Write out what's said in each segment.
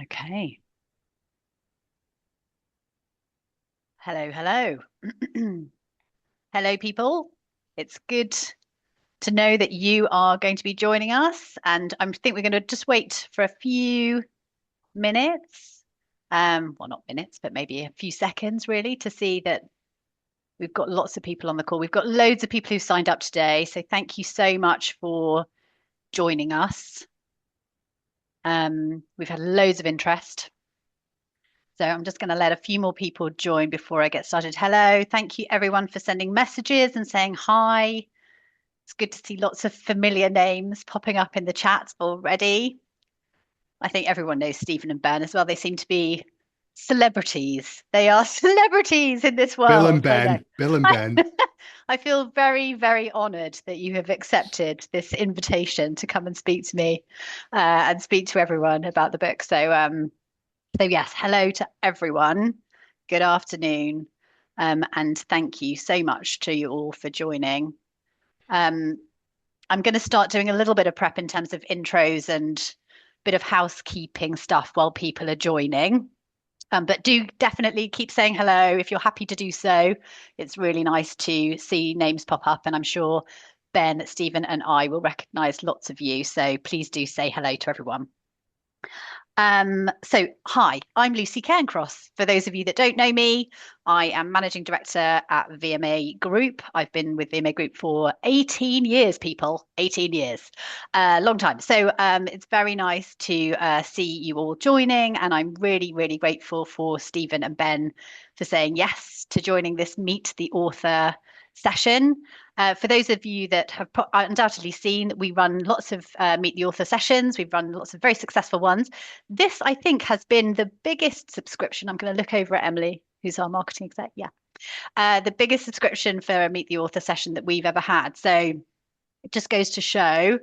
Okay. Hello, hello. Hello, people. It's good to know that you are going to be joining us. And I think we're going to just wait for a few minutes. Well, not minutes, but maybe a few seconds really to see that we've got lots of people on the call. We've got loads of people who signed up today. So thank you so much for joining us. We've had loads of interest. So I'm just going to let a few more people join before I get started. Hello. Thank you everyone for sending messages and saying hi. It's good to see lots of familiar names popping up in the chat already. I think everyone knows Stephen and Ben as well. They seem to be celebrities. They are celebrities in this Bill and world. I know. Ben, Bill and Ben. I feel very, very honoured that you have accepted this invitation to come and speak to me and speak to everyone about the book. So yes, hello to everyone. Good afternoon. And thank you so much to you all for joining. Um, I'm going to start doing a little bit of prep in terms of intros and bit of housekeeping stuff while people are joining. But do definitely keep saying hello if you're happy to do so. It's really nice to see names pop up, and I'm sure Ben, Stephen, and I will recognize lots of you. So please do say hello to everyone. So hi, I'm Lucy Cairncross. For those of you that don't know me, I am Managing Director at VMA Group. I've been with VMA Group for 18 years, people, 18 years, long time. So it's very nice to see you all joining, and I'm really, really grateful for Stephen and Ben for saying yes to joining this Meet the Author session. For those of you that have undoubtedly seen, we run lots of Meet the Author sessions. We've run lots of very successful ones. This, I think, has been the biggest subscription. I'm going to look over at Emily, who's our marketing exec. Yeah. The biggest subscription for a Meet the Author session that we've ever had. So it just goes to show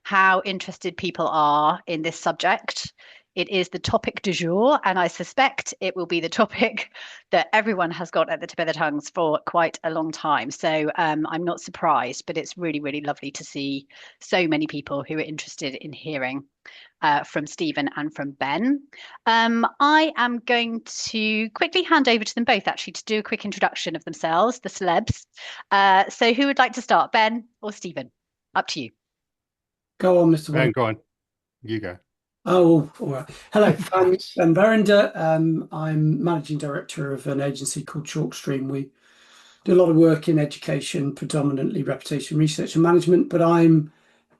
how interested people are in this subject. It is the topic du jour, and I suspect it will be the topic that everyone has got at the tip of their tongues for quite a long time. So I'm not surprised, but it's really, really lovely to see so many people who are interested in hearing from Stephen and from Ben. I am going to quickly hand over to them both actually to do a quick introduction of themselves, the celebs. So who would like to start, Ben or Stephen? Up to you. Go on, Mr. Ben, Waddington. go on. You go. Oh, all right. Hello, I'm Thanks. Ben Verinder. I'm managing director of an agency called Chalkstream. We do a lot of work in education, predominantly reputation research and management, but I'm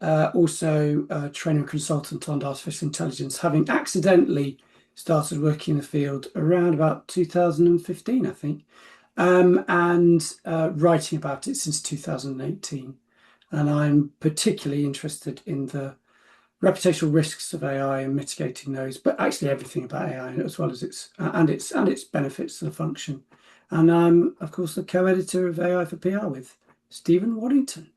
also a trainer and consultant on artificial intelligence, having accidentally started working in the field around about 2015, I think, and writing about it since 2018. And I'm particularly interested in the reputational risks of AI and mitigating those, but actually everything about AI as well as its benefits to the function. And I'm, of course, the co-editor of AI for PR with Stephen Waddington.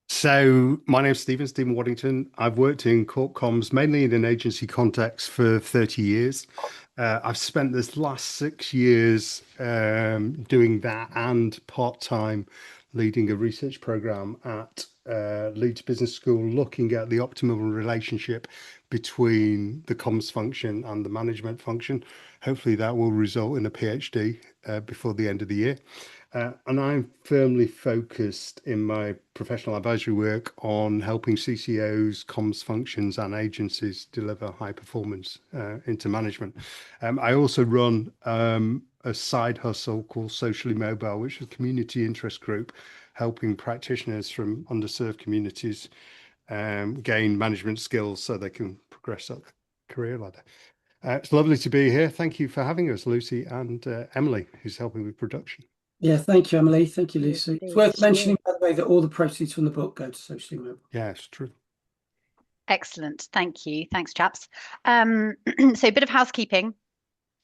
So my name's Stephen Waddington. I've worked in corp comms, mainly in an agency context for 30 years. I've spent this last 6 years doing that and part-time leading a research program at Leeds Business School, looking at the optimal relationship between the comms function and the management function. Hopefully that will result in a PhD before the end of the year. And I'm firmly focused in my professional advisory work on helping CCOs, comms functions and agencies deliver high performance into management. I also run a side hustle called Socially Mobile, which is a community interest group, helping practitioners from underserved communities gain management skills so they can progress up the career ladder. It's lovely to be here. Thank you for having us, Lucy and Emily, who's helping with production. Yeah, thank you, Emily. Thank you, Lucy. It's worth Yeah. mentioning, by the way, that all the proceeds from the book go to Socially Mobile. Yeah, it's true. Excellent. Thank you. Thanks, chaps. So a bit of housekeeping.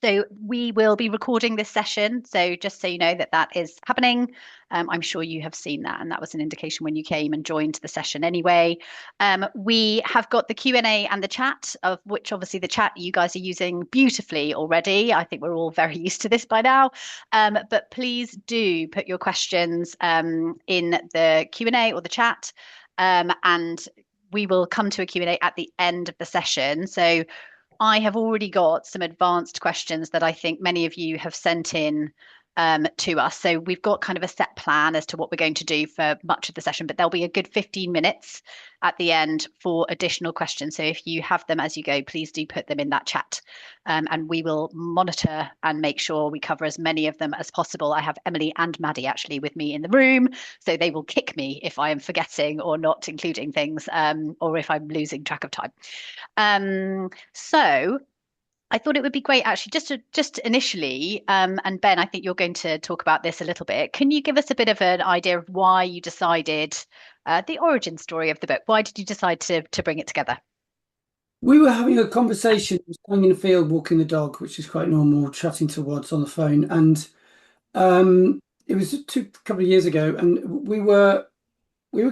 So we will be recording this session. So just so you know that that is happening. I'm sure you have seen that, and that was an indication when you came and joined the session anyway. We have got the Q&A and the chat, of which obviously the chat you guys are using beautifully already. I think we're all very used to this by now. But please do put your questions in the Q&A or the chat. And we will come to a Q&A at the end of the session. So I have already got some advanced questions that I think many of you have sent in to us. So we've got kind of a set plan as to what we're going to do for much of the session, but there'll be a good 15 minutes at the end for additional questions. So if you have them as you go, please do put them in that chat, and we will monitor and make sure we cover as many of them as possible. I have Emily and Maddie actually with me in the room, so they will kick me if I am forgetting or not including things, or if I'm losing track of time. So I thought it would be great actually just initially, and Ben, I think you're going to talk about this a little bit. Can you give us a bit of an idea of why you decided, the origin story of the book? Why did you decide to bring it together? We were having a conversation, standing in the field, walking the dog, which is quite normal, chatting to Wads on the phone. And it was a couple of years ago, and we were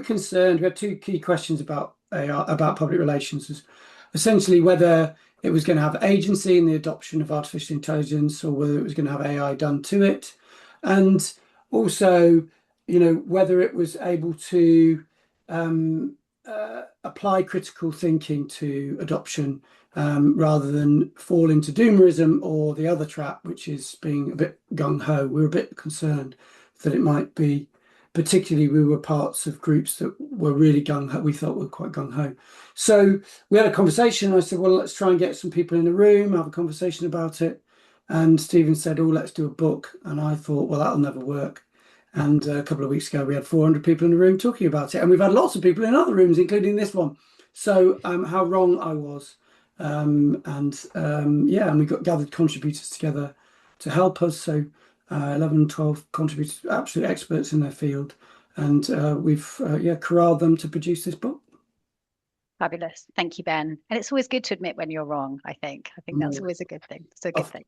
concerned. We had two key questions about AI, about public relations, essentially whether it was going to have agency in the adoption of artificial intelligence or whether it was going to have AI done to it. And also, whether it was able to apply critical thinking to adoption, rather than fall into doomerism or the other trap, which is being a bit gung-ho. We were a bit concerned that it might be, particularly we were parts of groups that were really gung-ho, we thought were quite gung-ho. So we had a conversation. I said, well, let's try and get some people in the room, have a conversation about it. And Stephen said, oh, let's do a book. And I thought, well, that'll never work. And a couple of weeks ago, we had 400 people in the room talking about it. And we've had lots of people in other rooms, including this one. So how wrong I was. And we got gathered contributors together to help us. So 11, 12 contributors, absolute experts in their field. And we've corralled them to produce this book. Fabulous. Thank you, Ben. And it's always good to admit when you're wrong, I think. I think that's always a good thing. It's a good thing.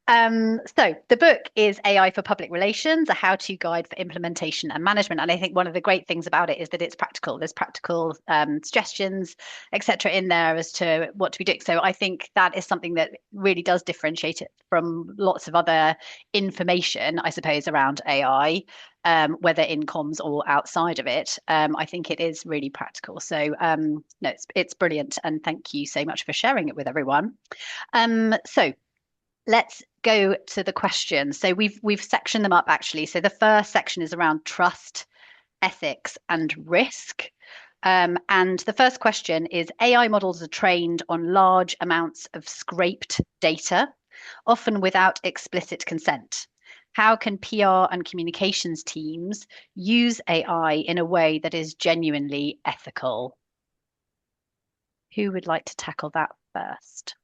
So the book is AI for Public Relations, a how-to guide for implementation and management. And I think one of the great things about it is that it's practical. There's practical suggestions, etc., in there as to what to be doing. So I think that is something that really does differentiate it from lots of other information, I suppose, around AI. Whether in comms or outside of it, I think it is really practical. So no, it's brilliant, and thank you so much for sharing it with everyone. So let's go to the questions. So we've sectioned them up actually. So the first section is around trust, ethics, and risk. And the first question is: AI models are trained on large amounts of scraped data, often without explicit consent. How can PR and communications teams use AI in a way that is genuinely ethical? Who would like to tackle that first?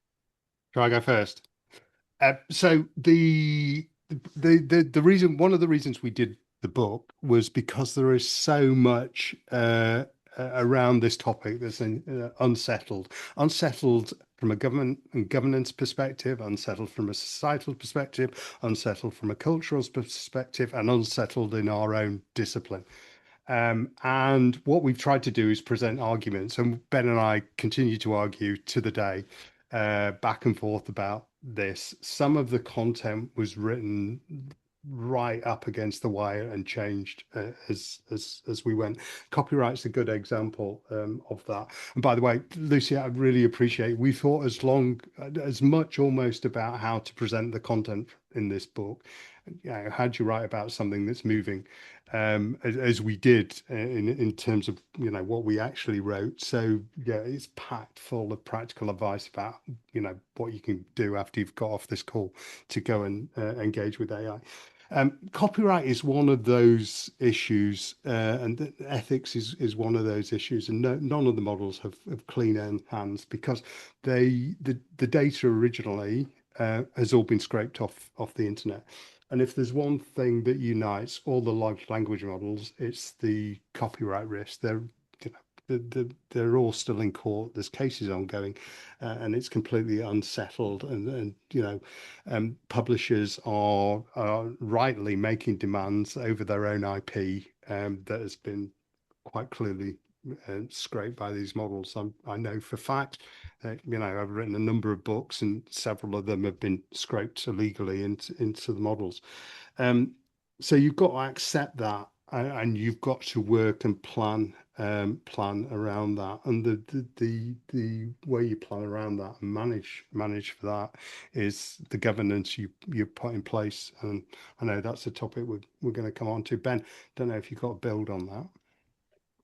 Shall I go first? So the reason, one of the reasons we did the book was because there is so much around this topic that's unsettled from a government and governance perspective, unsettled from a societal perspective, unsettled from a cultural perspective, and unsettled in our own discipline. And what we've tried to do is present arguments, and Ben and I continue to argue to the day, back and forth about this. Some of the content was written right up against the wire and changed as we went. Copyright's a good example of that. And by the way, Lucy, I really appreciate, we thought as much almost about how to present the content in this book. How do you write about something that's moving, as we did in terms of what we actually wrote. So yeah, it's packed full of practical advice about what you can do after you've got off this call to go and engage with AI. Copyright is one of those issues, and ethics is one of those issues, and none of the models have clean hands, because the data originally has all been scraped off the internet. And if there's one thing that unites all the large language models, it's the copyright risk. They're all still in court. There's cases ongoing, and it's completely unsettled. And publishers are rightly making demands over their own IP that has been quite clearly scraped by these models. I know for fact. I've written a number of books, and several of them have been scraped illegally into the models. So you've got to accept that and you've got to work and plan around that, and the way you plan around that and manage for that is the governance you put in place. And I know that's a topic we're going to come on to. Ben, don't know if you've got a build on that.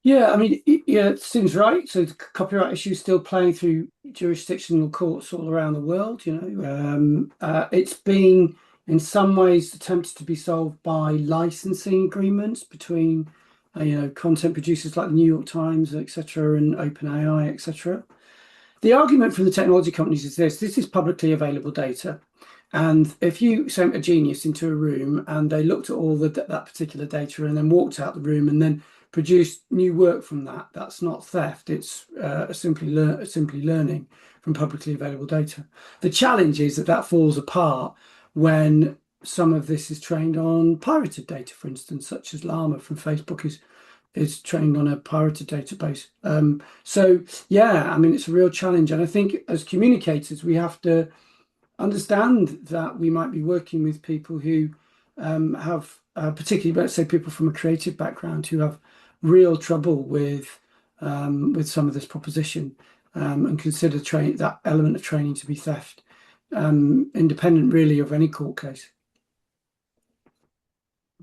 Yeah, I mean, yeah, it seems right. So the copyright issue is still playing through jurisdictional courts all around the world. It's being in some ways attempted to be solved by licensing agreements between, content producers like the New York Times, etc., and OpenAI, etc. The argument from the technology companies is this is publicly available data. And if you sent a genius into a room and they looked at all that particular data and then walked out the room and then produced new work from that, that's not theft. It's simply learning from publicly available data. The challenge is that falls apart when some of this is trained on pirated data, for instance, such as Llama from Facebook is trained on a pirated database. So yeah, I mean, it's a real challenge. And I think as communicators, we have to understand that we might be working with people who have, particularly, let's say, people from a creative background who have real trouble with some of this proposition, and consider that element of training to be theft, independent really of any court case.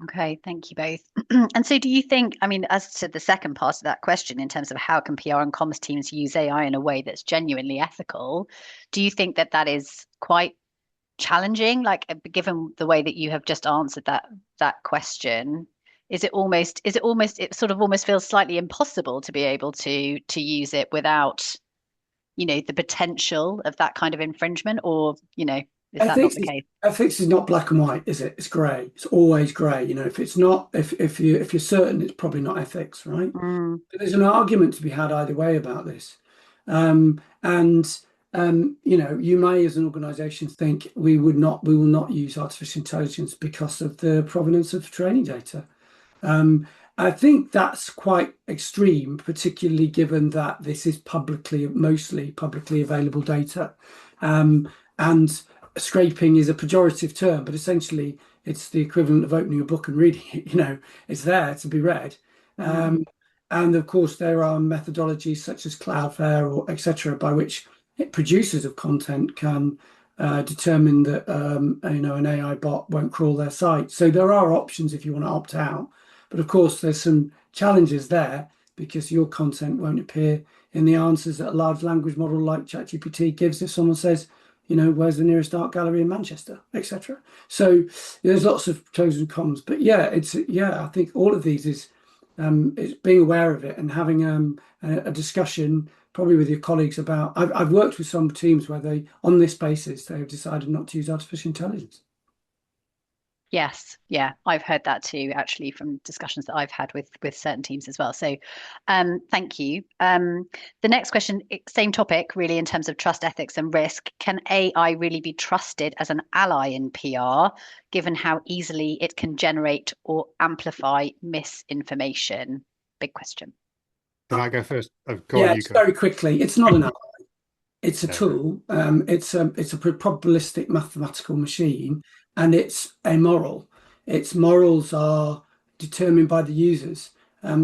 Okay, thank you both. And so do you think, I mean, as to the second part of that question, in terms of how can PR and comms teams use AI in a way that's genuinely ethical, do you think that is quite challenging? Like, given the way that you have just answered that question, it sort of almost feels slightly impossible to be able to use it without, the potential of that kind of infringement, or, is that not the case? Ethics is not black and white, is it? It's grey. It's always grey. If it's not, if you're certain, it's probably not ethics, right? Mm. But there's an argument to be had either way about this. You may, as an organisation, think we will not use artificial intelligence because of the provenance of training data. I think that's quite extreme, particularly given that this is mostly publicly available data. And scraping is a pejorative term, but essentially it's the equivalent of opening a book and reading it. It's there to be read. And of course, there are methodologies such as Cloudflare or etc. by which producers of content can determine that an AI bot won't crawl their site. So there are options if you want to opt out. But of course, there's some challenges there because your content won't appear in the answers that a large language model like ChatGPT gives if someone says, where's the nearest art gallery in Manchester, etc. So there's lots of pros and cons. But yeah, I think all of these is being aware of it and having a discussion probably with your colleagues about. I've worked with some teams where on this basis, they have decided not to use artificial intelligence. Yes, yeah, I've heard that too, actually, from discussions that I've had with certain teams as well. So, thank you. The next question, same topic, really, in terms of trust, ethics, and risk. Can AI really be trusted as an ally in PR, given how easily it can generate or amplify misinformation? Big question. Can I go first? Very quickly. It's not an ally. It's a tool. It's a probabilistic mathematical machine, and it's amoral. Its morals are determined by the users.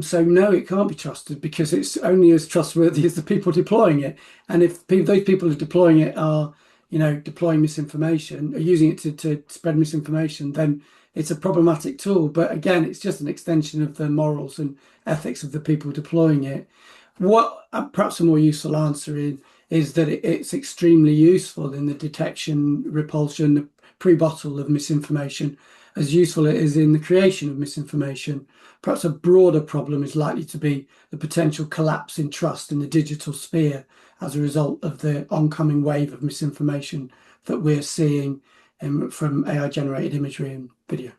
So no, it can't be trusted because it's only as trustworthy as the people deploying it. And if those people who are deploying it are, deploying misinformation, or using it to spread misinformation, then it's a problematic tool. But again, it's just an extension of the morals and ethics of the people deploying it. What perhaps a more useful answer is that it's extremely useful in the detection, repulsion, the pre-bottle of misinformation, as useful it is in the creation of misinformation. Perhaps a broader problem is likely to be the potential collapse in trust in the digital sphere as a result of the oncoming wave of misinformation that we're seeing from AI-generated imagery and video.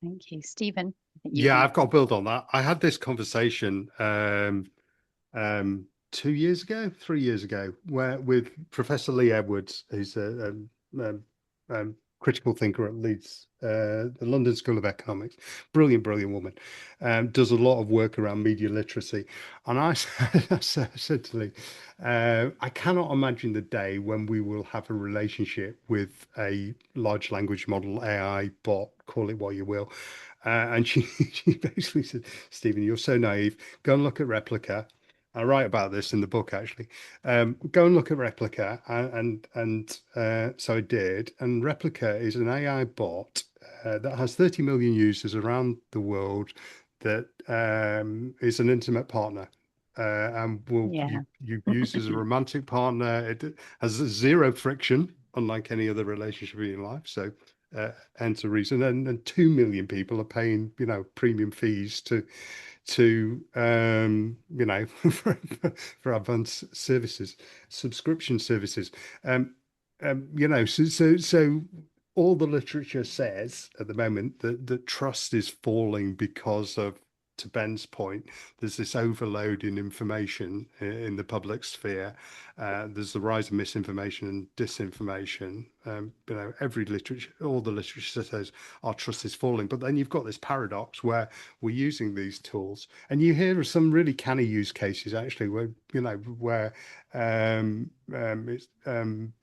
Thank you, Stephen. Yeah, I've got to build on that. I had this conversation 2 years ago, 3 years ago, with Professor Lee Edwards, who's a critical thinker at Leeds, the London School of Economics. Brilliant woman. Does a lot of work around media literacy. And I said to Lee, I cannot imagine the day when we will have a relationship with a large language model, AI, bot, call it what you will. And she basically said, Stephen, you're so naive. Go and look at Replica. I write about this in the book, actually. Go and look at Replica, so I did. And Replica is an AI bot that has 30 million users around the world that is an intimate partner. And you use as a romantic partner. It has zero friction, unlike any other relationship in your life. So hence a reason. And 2 million people are paying, premium fees to for advanced services, subscription services. So all the literature says at the moment that trust is falling because of, to Ben's point, there's this overload in information in the public sphere. There's the rise of misinformation and disinformation. Every literature, all the literature says our trust is falling. But then you've got this paradox where we're using these tools, and you hear of some really canny use cases actually, where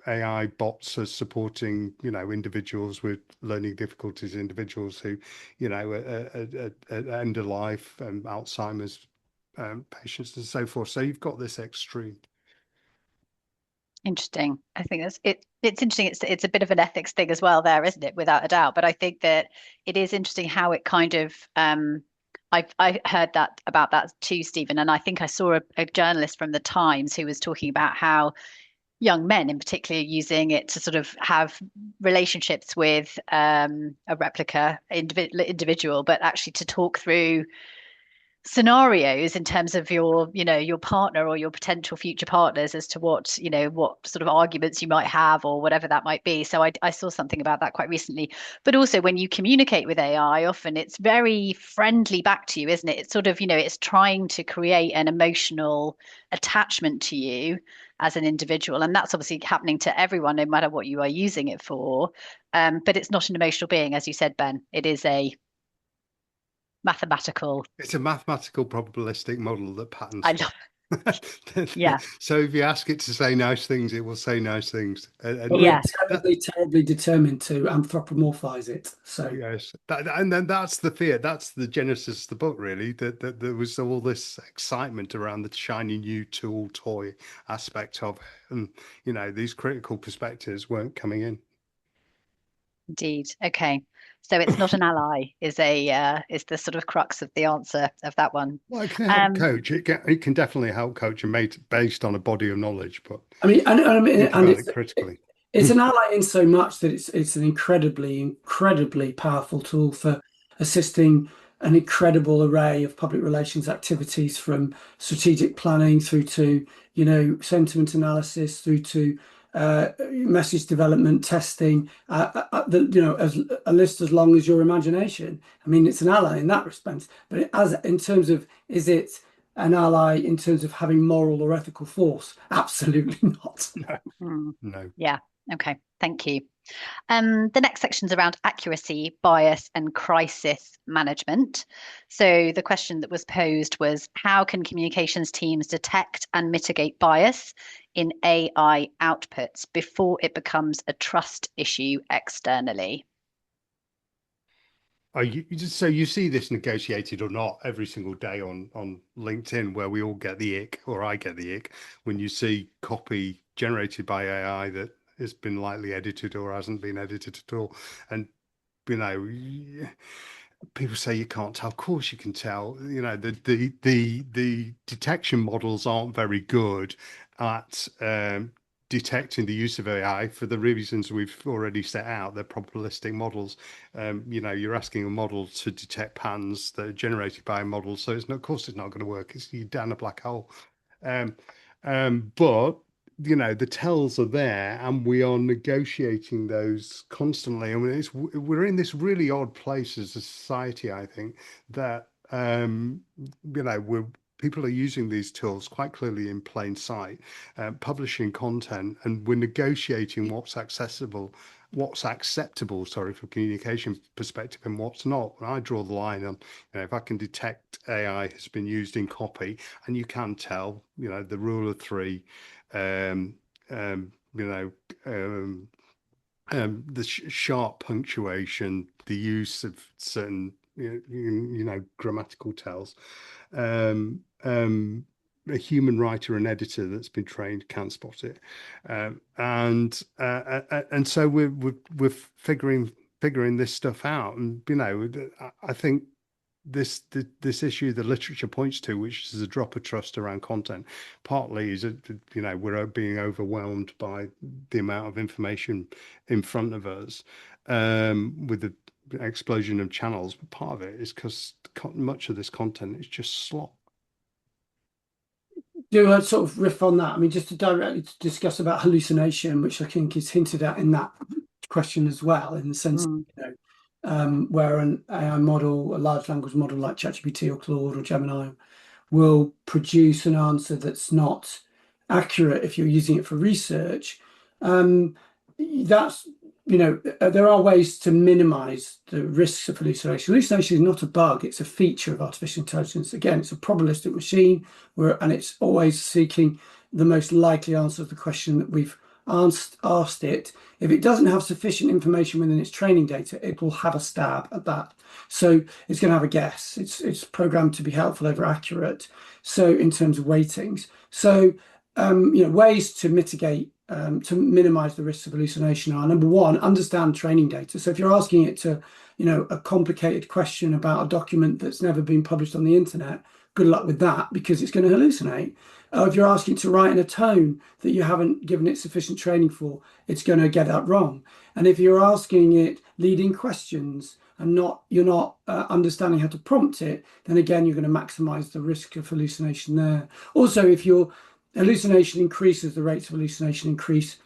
AI bots are supporting individuals with learning difficulties, individuals who at end of life, Alzheimer's patients and so forth. So you've got this extreme. Interesting. I think it's interesting. It's a bit of an ethics thing as well there, isn't it? Without a doubt. But I think that it is interesting how it kind of I heard that about that too, Stephen. And I think I saw a journalist from the Times who was talking about how young men in particular are using it to sort of have relationships with a replica individual, but actually to talk through scenarios in terms of your partner or your potential future partners as to what sort of arguments you might have or whatever that might be. So I saw something about that quite recently. But also when you communicate with AI, often it's very friendly back to you, isn't it? It's sort of, it's trying to create an emotional attachment to you as an individual. And that's obviously happening to everyone, no matter what you are using it for. But it's not an emotional being, as you said, Ben. It is it's a mathematical probabilistic model that patterns. I love. Yeah. So if you ask it to say nice things, it will say nice things. Yes. We're terribly determined to anthropomorphize it. So yes, and then that's the fear. That's the genesis of the book, really. That there was all this excitement around the shiny new toy aspect of it, and these critical perspectives weren't coming in. Indeed. Okay. So it's not an ally is the sort of crux of the answer of that one. Well, it can help coach. It can definitely help coach and made based on a body of knowledge. But I mean, and it's critically. It's an ally in so much that it's an incredibly powerful tool for assisting an incredible array of public relations activities, from strategic planning through to sentiment analysis, through to message development, testing, as a list as long as your imagination. I mean, it's an ally in that respect, but in terms of, is it an ally in terms of having moral or ethical force? Absolutely not. No. Yeah. Okay. Thank you. The next section is around accuracy, bias, and crisis management. So the question that was posed was, how can communications teams detect and mitigate bias in AI outputs before it becomes a trust issue externally? So you see this negotiated or not every single day on LinkedIn, where we all get the ick, or I get the ick, when you see copy generated by AI that has been lightly edited or hasn't been edited at all. And people say you can't tell. Of course you can tell. The detection models aren't very good at detecting the use of AI for the reasons we've already set out. They're probabilistic models. You're asking a model to detect patterns that are generated by a model, so of course it's not going to work. You're down a black hole. But the tells are there, and we are negotiating those constantly. I mean, we're in this really odd place as a society, I think, that people are using these tools quite clearly in plain sight, publishing content, and we're negotiating what's accessible what's acceptable, sorry, from a communication perspective and what's not. And I draw the line on, if I can detect AI has been used in copy, and you can tell, the rule of three, the sharp punctuation, the use of certain, grammatical tells. A human writer and editor that's been trained can spot it, and so we're figuring this stuff out. And I think this issue the literature points to, which is a drop of trust around content, partly is we're being overwhelmed by the amount of information in front of us, with the explosion of channels. But part of it is because much of this content is just slop. Do a sort of riff on that. I mean, just to directly discuss about hallucination, which I think is hinted at in that question as well, in the sense, where an AI model, a large language model like ChatGPT or Claude or Gemini, will produce an answer that's not accurate if you're using it for research. That's, there are ways to minimize the risks of hallucination. Hallucination is not a bug, it's a feature of artificial intelligence. Again, it's a probabilistic machine, and it's always seeking the most likely answer to the question that we've asked it. If it doesn't have sufficient information within its training data, it will have a stab at that. So it's going to have a guess. It's programmed to be helpful over accurate. So in terms of weightings, so ways to mitigate, to minimize the risks of hallucination are: number one, understand training data. So if you're asking it to, a complicated question about a document that's never been published on the internet, good luck with that, because it's going to hallucinate. If you're asking it to write in a tone that you haven't given it sufficient training for, it's going to get that wrong. And if you're asking it leading questions and you're not understanding how to prompt it, then again, you're going to maximize the risk of hallucination there. Also, if your hallucination increases, the rates of hallucination increase,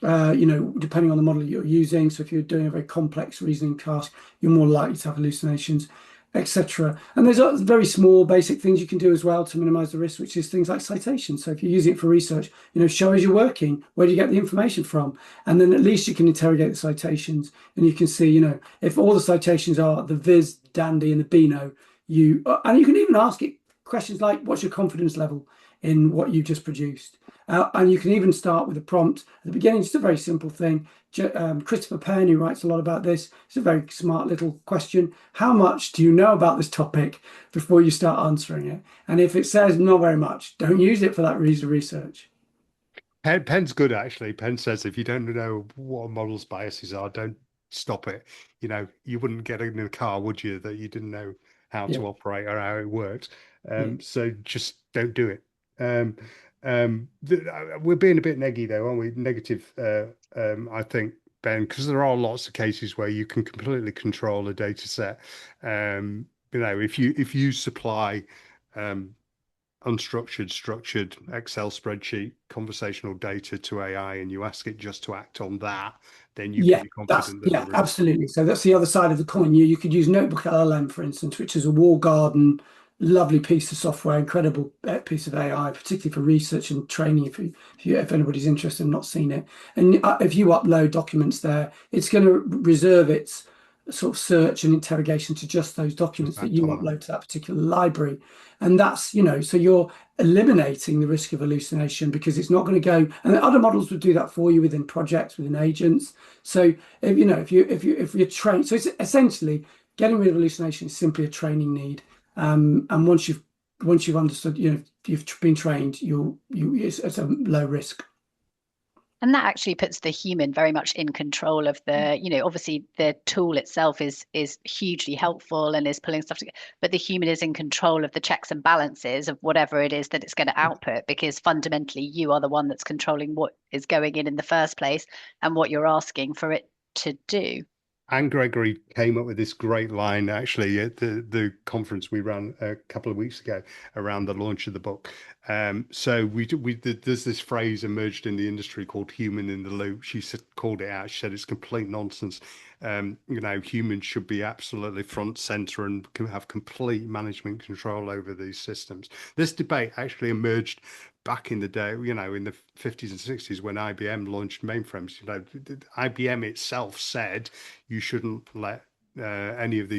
depending on the model you're using. So if you're doing a very complex reasoning task, you're more likely to have hallucinations, etc. And there's very small basic things you can do as well to minimize the risk, which is things like citations. So if you're using it for research, show as you're working, where do you get the information from? And then at least you can interrogate the citations, and you can see, if all the citations are the Viz, Dandy, and the Beano, and you can even ask it questions like, what's your confidence level in what you've just produced? And you can even start with a prompt at the beginning, just a very simple thing. Christopher Penn, who writes a lot about this, it's a very smart little question. How much do you know about this topic before you start answering it? And if it says not very much, don't use it for that research. Penn's good, actually. Penn says if you don't know what a model's biases are, don't stop it. You wouldn't get in a car, would you, that you didn't know how to operate or how it works. So just don't do it. We're being a bit neggy though, aren't we? Negative, I think, Ben, because there are lots of cases where you can completely control a data set. If you supply unstructured, structured Excel spreadsheet conversational data to AI and you ask it just to act on that, then you can be confident that absolutely. So that's the other side of the coin. You could use Notebook LLM, for instance, which is a wall garden, lovely piece of software, incredible piece of AI, particularly for research and training. If anybody's interested and not seen it, and if you upload documents there, it's going to reserve its sort of search and interrogation to just those documents that you upload to that particular library. And that's, so you're eliminating the risk of hallucination, because it's not going to go, and other models would do that for you within projects, within agents. So if you're trained, so it's essentially getting rid of hallucination is simply a training need. And once you've understood, you've been trained, it's a low risk. And that actually puts the human very much in control of the, obviously the tool itself is hugely helpful and is pulling stuff together, but the human is in control of the checks and balances of whatever it is that it's going to output, because fundamentally you are the one that's controlling what is going in the first place and what you're asking for it to do. Anne Gregory came up with this great line, actually, at the conference we ran a couple of weeks ago around the launch of the book. So there's this phrase emerged in the industry called human in the loop. She said, called it out. She said it's complete nonsense. Humans should be absolutely front center and can have complete management control over these systems. This debate actually emerged back in the day, in the 50s and 60s when IBM launched mainframes. IBM itself said you shouldn't let any of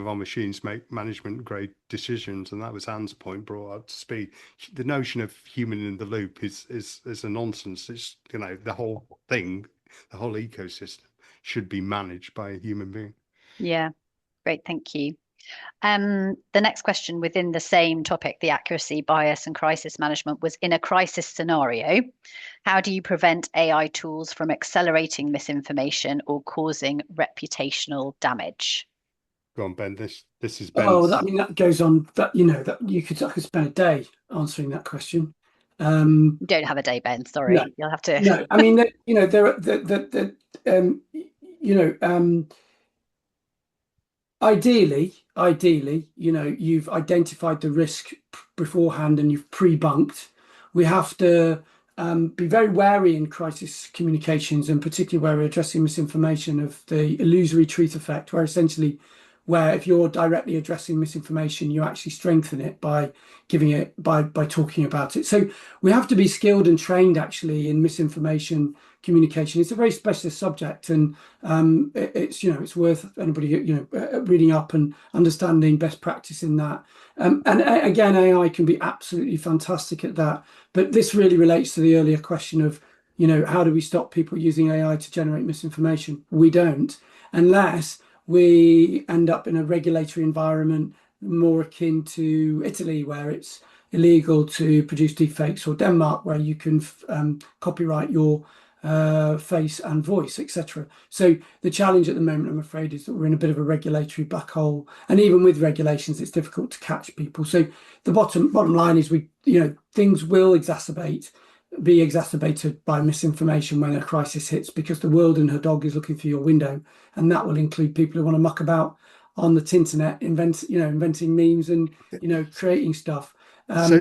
our machines make management grade decisions, and that was Anne's point brought up to speed. The notion of human in the loop is a nonsense. It's the whole thing, the whole ecosystem should be managed by a human being. Yeah, great, thank you. The next question within the same topic, the accuracy, bias, and crisis management, was in a crisis scenario, how do you prevent AI tools from accelerating misinformation or causing reputational damage? Go on, Ben. This is Ben's. Oh, that goes on. That that I could spend a day answering that question. You don't have a day, Ben. Sorry, no, you'll have to. No, I mean, there are ideally, you've identified the risk beforehand and you've pre-bunked. We have to be very wary in crisis communications, and particularly where we're addressing misinformation, of the illusory truth effect, where essentially, where if you're directly addressing misinformation, you actually strengthen it by giving it by talking about it. So we have to be skilled and trained actually in misinformation communication. It's a very specialist subject, and it's worth anybody reading up and understanding best practice in that. And again, AI can be absolutely fantastic at that. But this really relates to the earlier question of how do we stop people using AI to generate misinformation? We don't, unless we end up in a regulatory environment more akin to Italy, where it's illegal to produce deepfakes, or Denmark, where you can copyright your face and voice, etc. So the challenge at the moment, I'm afraid, is that we're in a bit of a regulatory black hole, and even with regulations, it's difficult to catch people. So the bottom line is things will be exacerbated by misinformation when a crisis hits, because the world and her dog is looking through your window, and that will include people who want to muck about on the Tinternet, inventing memes and creating stuff. So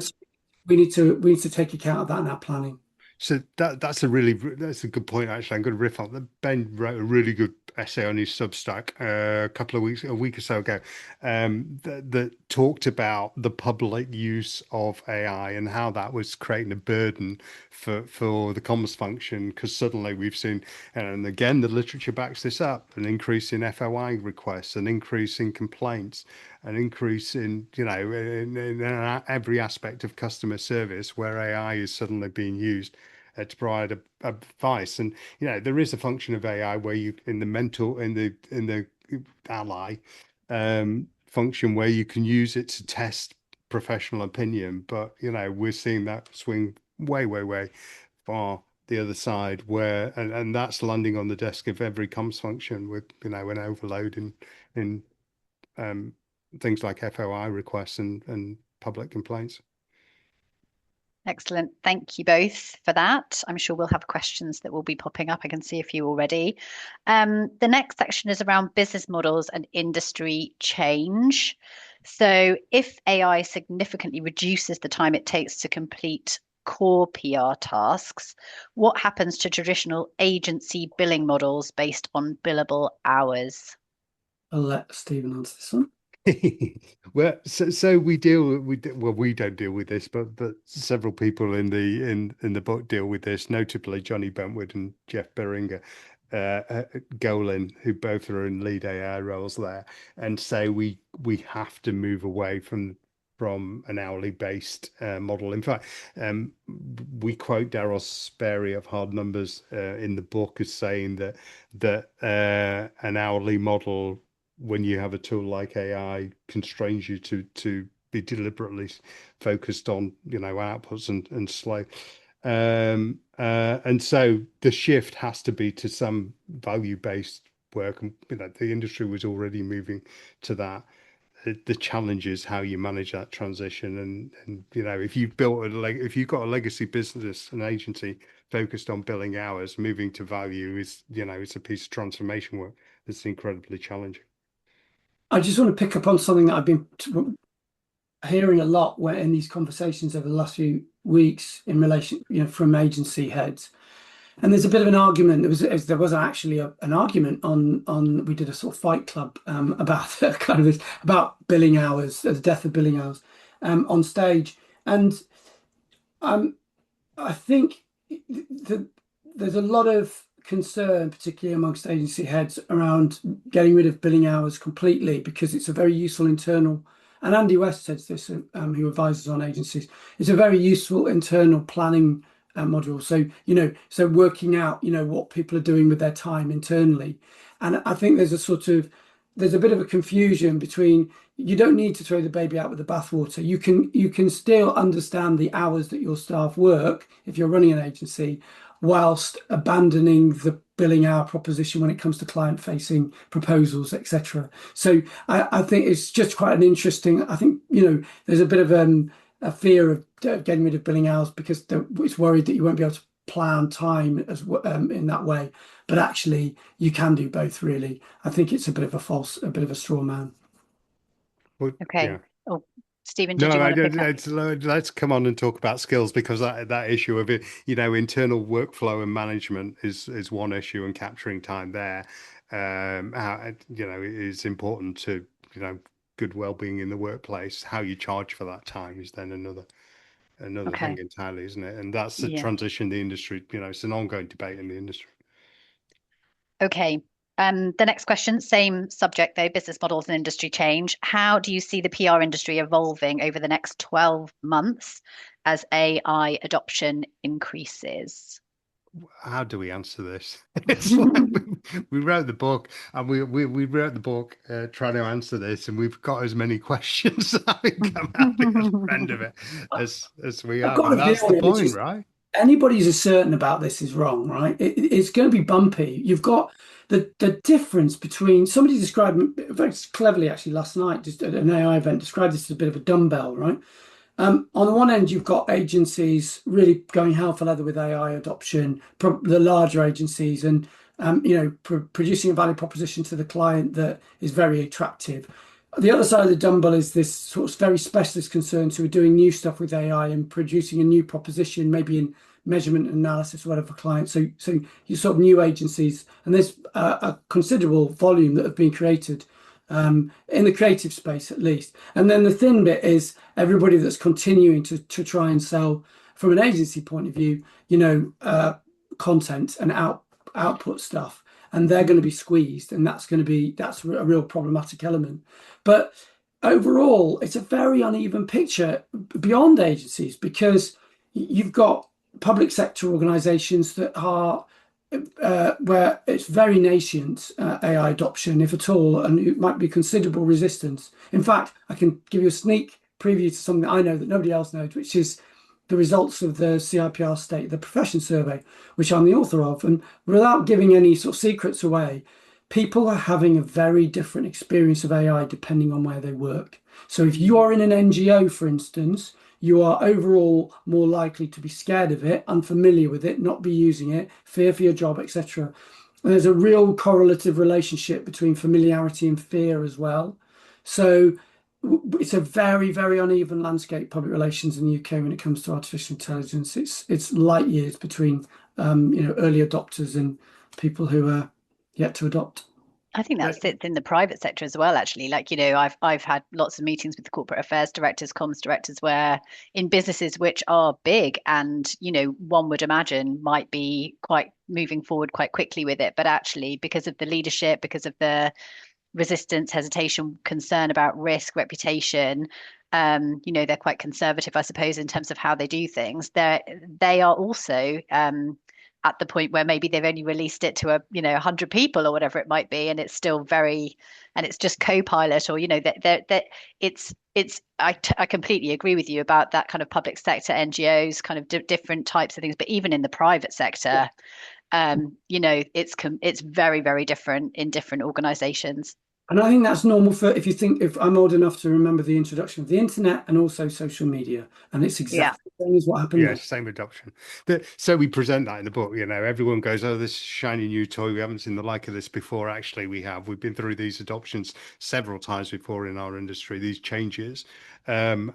we need to take account of that in our planning. So that's a good point. Actually, I'm going to riff on that. Ben wrote a really good essay on his Substack a week or so ago, that talked about the public use of AI and how that was creating a burden for the comms function, because suddenly we've seen, and again the literature backs this up, an increase in FOI requests, an increase in complaints, an increase in in every aspect of customer service where AI is suddenly being used to provide advice. And there is a function of AI where you in the ally function where you can use it to test professional opinion, but we're seeing that swing way far the other side, where and that's landing on the desk of every comms function with an overload in things like FOI requests and public complaints. Excellent. Thank you both for that. I'm sure we'll have questions that will be popping up. I can see a few already. The next section is around business models and industry change. So if AI significantly reduces the time it takes to complete core PR tasks, what happens to traditional agency billing models based on billable hours? I'll let Stephen answer this one. Well, so we don't deal with this, but several people in the book deal with this, notably Johnny Bentwood and Jeff Beringer, Golin, who both are in lead AI roles there, and say we have to move away from an hourly based model. In fact, we quote Daryl Sperry of Hard Numbers in the book as saying that an hourly model, when you have a tool like AI, constrains you to be deliberately focused on outputs and slow. And so the shift has to be to some value-based work, and the industry was already moving to that. The challenge is how you manage that transition, and if you've got a legacy business, an agency focused on billing hours, moving to value is it's a piece of transformation work that's incredibly challenging. I just want to pick up on something that I've been hearing a lot when in these conversations over the last few weeks in relation, from agency heads. And there's a bit of an argument. There was actually an argument on we did a sort of fight club about kind of this about billing hours, the death of billing hours on stage. And I think there's a lot of concern, particularly amongst agency heads, around getting rid of billing hours completely because it's a very useful internal. And Andy West says this, who advises on agencies. It's a very useful internal planning module. So working out, what people are doing with their time internally. And I think there's a bit of a confusion between, you don't need to throw the baby out with the bathwater. You can still understand the hours that your staff work if you're running an agency, whilst abandoning the billing hour proposition when it comes to client facing proposals, etc. So I think it's just quite an interesting, I think, there's a bit of a fear of getting rid of billing hours because it's worried that you won't be able to plan time as in that way. But actually you can do both, really. I think it's a bit of a straw man. Well, Okay. yeah. Oh, Stephen, No, did you want to pick up? let's come on and talk about skills, because that issue of it, internal workflow and management is one issue, and capturing time there, is important to, good well-being in the workplace. How you charge for that time is then another thing Okay. entirely, isn't it? And that's the Yeah. transition in the industry. It's an ongoing debate in the industry. Okay. The next question, same subject though, business models and industry change. How do you see the PR industry evolving over the next 12 months as AI adoption increases? How do we answer this? It's like we wrote the book, and we wrote the book trying to answer this, and we've got as many questions having come out the other end of it as we I've have, got to and be that's the honest, point, right? anybody who's certain about this is wrong, right? It's going to be bumpy. You've got the difference between, somebody described very cleverly actually last night, just at an AI event, described this as a bit of a dumbbell, right? On the one end, you've got agencies really going hell for leather with AI adoption, the larger agencies, and producing a value proposition to the client that is very attractive. The other side of the dumbbell is this sort of very specialist concerns who are doing new stuff with AI and producing a new proposition, maybe in measurement and analysis or whatever for clients. So you sort of new agencies, and there's a considerable volume that have been created in the creative space at least. And then the thin bit is everybody that's continuing to try and sell from an agency point of view, content and output stuff. And they're going to be squeezed, and that's a real problematic element. But overall, it's a very uneven picture beyond agencies, because you've got public sector organizations that are where it's very nascent AI adoption, if at all, and it might be considerable resistance. In fact, I can give you a sneak preview to something that I know that nobody else knows, which is the results of the CIPR State, the Profession Survey, which I'm the author of. And without giving any sort of secrets away, people are having a very different experience of AI depending on where they work. So if you are in an NGO, for instance, you are overall more likely to be scared of it, unfamiliar with it, not be using it, fear for your job, etc. There's a real correlative relationship between familiarity and fear as well. So it's a very, very uneven landscape, public relations in the UK, when it comes to artificial intelligence. It's light years between early adopters and people who are yet to adopt. I think that sits in the private sector as well, actually. Like, I've had lots of meetings with corporate affairs directors, comms directors, where in businesses which are big and, one would imagine might be quite moving forward quite quickly with it. But actually, because of the leadership, because of the resistance, hesitation, concern about risk, reputation, they're quite conservative, I suppose, in terms of how they do things. They are also at the point where maybe they've only released it to 100 people or whatever it might be, and it's still and it's just co-pilot, or that I completely agree with you about that kind of public sector, NGOs, kind of different types of things. But even in the private sector, it's very, very different in different organizations. And I think that's normal for, if I'm old enough to remember the introduction of the internet and also social media, and it's Yeah. exactly the same as what happened Yeah, there. same adoption. So we present that in the book. Everyone goes, "Oh, this shiny new toy. We haven't seen the like of this before." Actually, we have. We've been through these adoptions several times before in our industry. These changes, and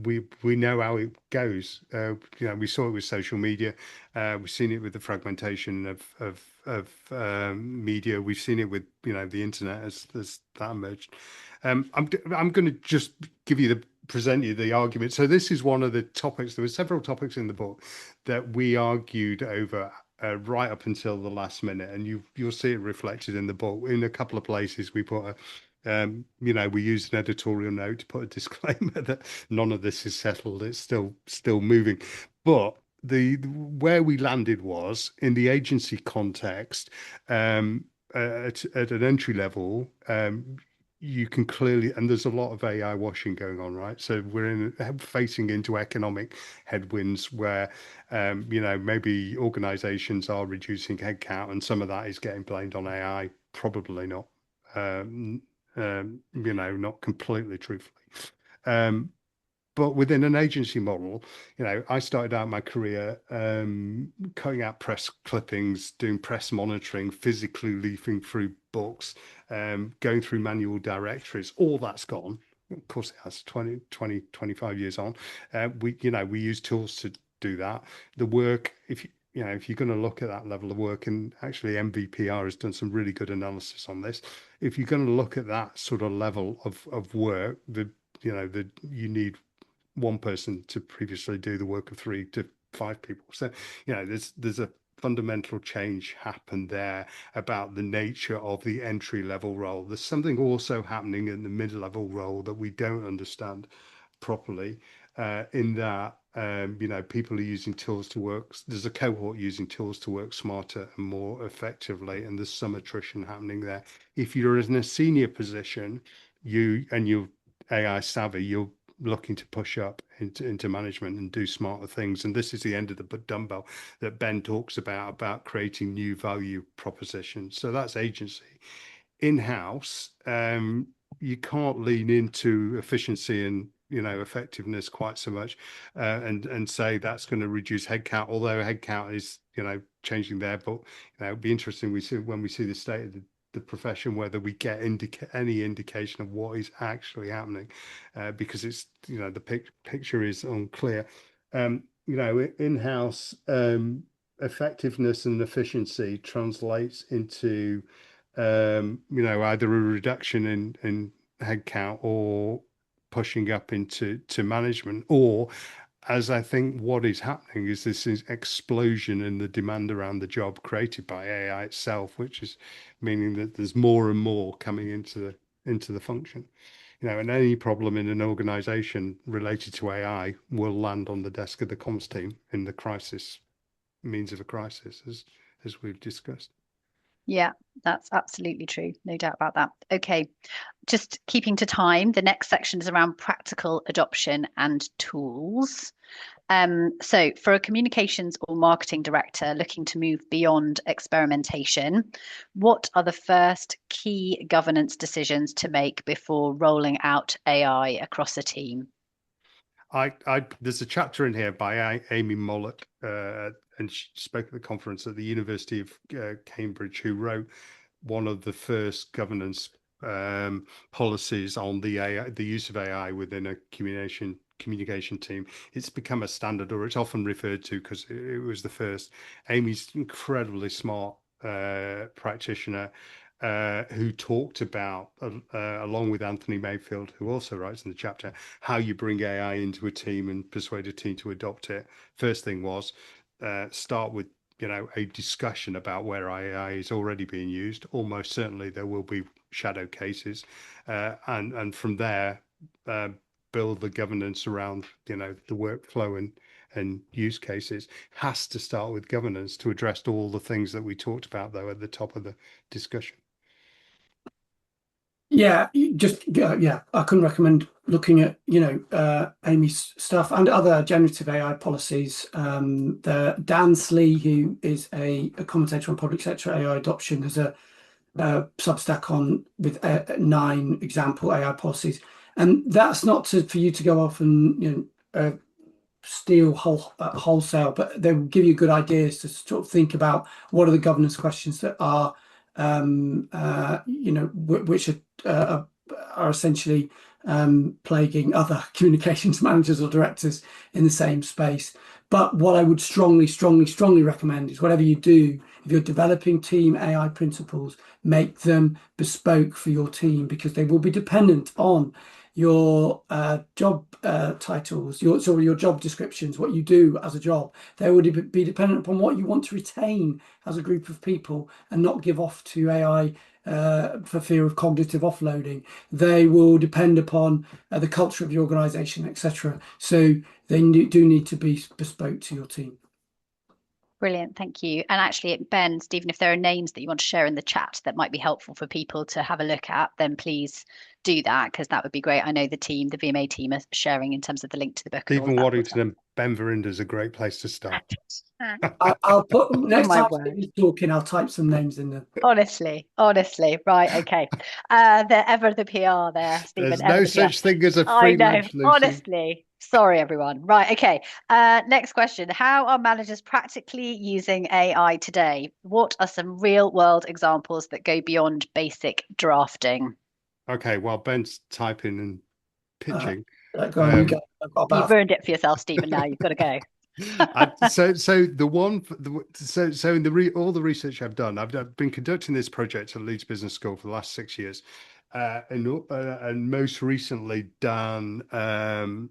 we know how it goes. We saw it with social media. We've seen it with the fragmentation of media. We've seen it with the internet as that emerged. I'm going to just present you the argument. So this is one of the topics. There were several topics in the book that we argued over right up until the last minute, and you'll see it reflected in the book. In a couple of places, we put we used an editorial note to put a disclaimer that none of this is settled. It's still moving, but where we landed was in the agency context. At an entry level, you can clearly, and there's a lot of AI washing going on, right? So we're facing into economic headwinds where, maybe organizations are reducing headcount, and some of that is getting blamed on AI. Probably not, not completely truthfully. But within an agency model, I started out my career cutting out press clippings, doing press monitoring, physically leafing through books, going through manual directories. All that's gone. Of course, it has 25 years on. We use tools to do that. The work, if you're going to look at that level of work, and actually MVPR has done some really good analysis on this. If you're going to look at that sort of level of work, you need one person to previously do the work of 3 to 5 people. So, there's a fundamental change happened there about the nature of the entry level role. There's something also happening in the mid-level role that we don't understand properly, in that people are using tools to work. There's a cohort using tools to work smarter and more effectively, and there's some attrition happening there. If you're in a senior position, you're AI savvy, you're looking to push up into management and do smarter things. And this is the end of the dumbbell that Ben talks about creating new value propositions. So that's agency. In-house, you can't lean into efficiency and effectiveness quite so much, and say that's going to reduce headcount, although headcount is changing there. But it'd be interesting when we see the state of the profession, whether we get any indication of what is actually happening, because it's the picture is unclear. In-house effectiveness and efficiency translates into either a reduction in headcount or pushing up into management, or, as I think what is happening is this explosion in the demand around the job created by AI itself, which is meaning that there's more and more coming into the function. And any problem in an organization related to AI will land on the desk of the comms team in the means of a crisis, as we've discussed. Yeah, that's absolutely true. No doubt about that. Okay, just keeping to time, the next section is around practical adoption and tools. So for a communications or marketing director looking to move beyond experimentation, what are the first key governance decisions to make before rolling out AI across a team? There's a chapter in here by Amy Mollett, and she spoke at the conference at the University of Cambridge, who wrote one of the first governance policies on the use of AI within a communication team. It's become a standard, or it's often referred to because it was the first. Amy's incredibly smart practitioner, who talked about, along with Anthony Mayfield, who also writes in the chapter, how you bring AI into a team and persuade a team to adopt it. First thing was start with a discussion about where AI is already being used. Almost certainly there will be shadow cases, and from there build the governance around the workflow and use cases. Has to start with governance to address all the things that we talked about, though, at the top of the discussion. Yeah, I can recommend looking at Amy's stuff and other generative AI policies. Dan Slee, who is a commentator on public sector AI adoption, has a Substack on with 9 example AI policies, and that's not for you to go off and steal wholesale, but they will give you good ideas to sort of think about what are the governance questions that are which are essentially plaguing other communications managers or directors in the same space. But what I would strongly recommend is whatever you do, if you're developing team AI principles, make them bespoke for your team, because they will be dependent on your job titles, your job descriptions, what you do as a job. They would be dependent upon what you want to retain as a group of people and not give off to AI for fear of cognitive offloading. They will depend upon the culture of your organization, etc. So they do need to be bespoke to your team. Brilliant, thank you. And actually, Ben, Stephen, if there are names that you want to share in the chat that might be helpful for people to have a look at, then please do that, because that would be great. I know the VMA team, are sharing in terms of the link to the book. Stephen Waddington and Ben Verinder is a great place to start. I'll put next time word. he's talking, I'll type some names in there. Honestly, right, okay. They're ever the PR there, Stephen. There's no such thing as a free I know, lunch, Lucy. honestly. Sorry, everyone. Right, okay. Next question. How are managers practically using AI today? What are some real world examples that go beyond basic drafting? Okay, while Ben's typing and pitching. Go on, you go. You've ruined it for yourself, Stephen. Now you've got to go. So the one, so in all the research I've done, I've been conducting this project at Leeds Business School for the last 6 years, and most recently done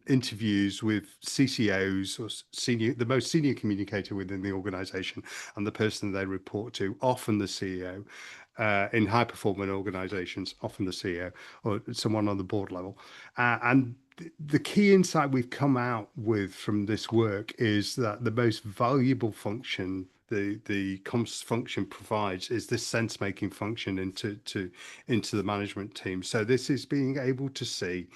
interviews with CCOs or the most senior communicator within the organisation and the person they report to, often the CEO. In high performing organizations, often the CEO or someone on the board level. And the key insight we've come out with from this work is that the most valuable function the comms function provides is this sense making function into the management team. So this is being able to see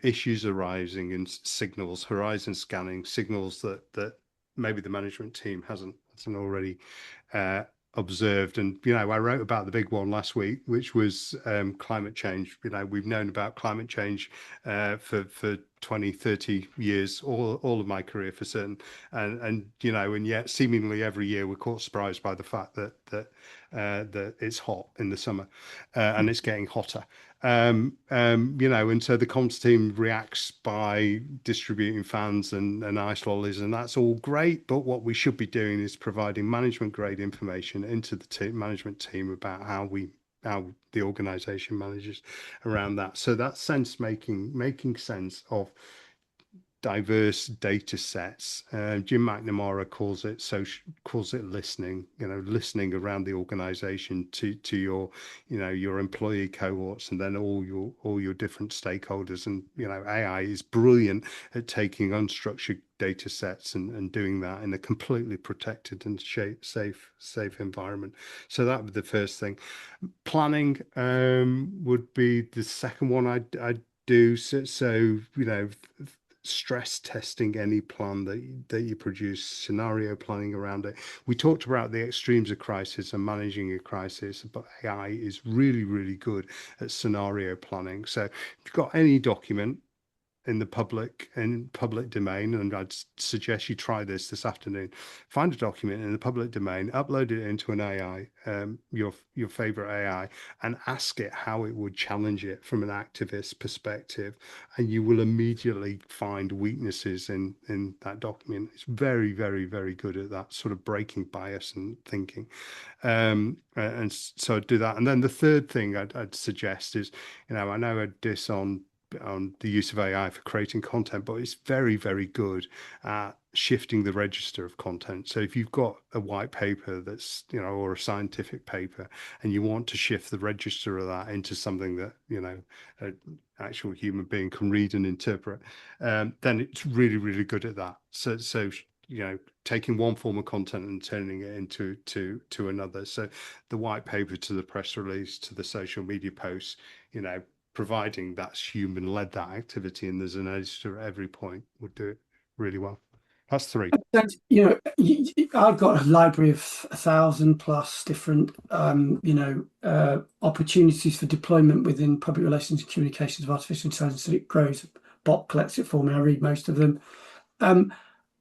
issues arising and signals, horizon scanning signals that maybe the management team hasn't already observed. And I wrote about the big one last week, which was climate change. We've known about climate change for 20, 30 years, all of my career for certain, and yet seemingly every year we're caught surprised by the fact that it's hot in the summer and it's getting hotter. And so the comms team reacts by distributing fans and ice lollies, and that's all great. But what we should be doing is providing management grade information into the management team about how the organization manages around that. So that making sense of diverse data sets. Jim McNamara calls it listening. Listening around the organization to your employee cohorts, and then all your different stakeholders. And AI is brilliant at taking unstructured data sets and doing that in a completely protected and safe environment. So that would be the first thing. Planning would be the second one I'd do. So stress testing any plan that you produce, scenario planning around it. We talked about the extremes of crisis and managing a crisis, but AI is really, really good at scenario planning. So if you've got any document in the public domain, and I'd suggest you try this afternoon. Find a document in the public domain, upload it into an AI, your favorite AI, and ask it how it would challenge it from an activist perspective, and you will immediately find weaknesses in that document. It's very, very, very good at that sort of breaking bias and thinking. And so I'd do that. And then the third thing I'd suggest is, I know I diss on the use of AI for creating content, but it's very, very good at shifting the register of content. So if you've got a white paper that's, or a scientific paper, and you want to shift the register of that into something that, an actual human being can read and interpret, then it's really, really good at that. So taking one form of content and turning it into another. So the white paper to the press release to the social media posts, providing that's human led that activity and there's an editor at every point would do it really well. That's three. I've got a library of 1,000+ different, opportunities for deployment within public relations and communications of artificial intelligence. It grows. Bot collects it for me. I read most of them.